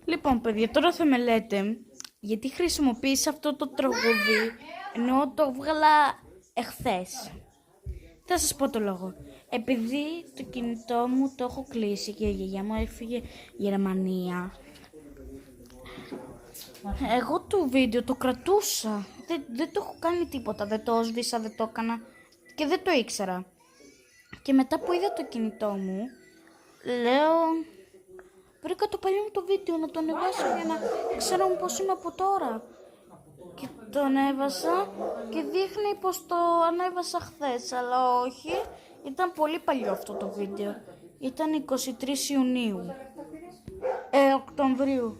Λοιπόν, παιδιά, τώρα θα με λέτε γιατί χρησιμοποίησα αυτό το τραγούδι ενώ το έβγαλα εχθές. Θα σας πω το λόγο. Επειδή το κινητό μου το έχω κλείσει και η γιαγιά μου έφυγε Γερμανία, εγώ το βίντεο το κρατούσα. Δεν το έχω κάνει τίποτα. Δεν το σβήσα, δεν το έκανα και δεν το ήξερα. Και μετά που είδα το κινητό μου, λέω βρήκα το παλιό μου το βίντεο να το ανεβάσω για να ξέρω πώς είμαι από τώρα. Και το ανέβασα και δείχνει πως το ανέβασα χθες, αλλά όχι, ήταν πολύ παλιό αυτό το βίντεο. Ήταν 23 Ιουνίου. Οκτωβρίου.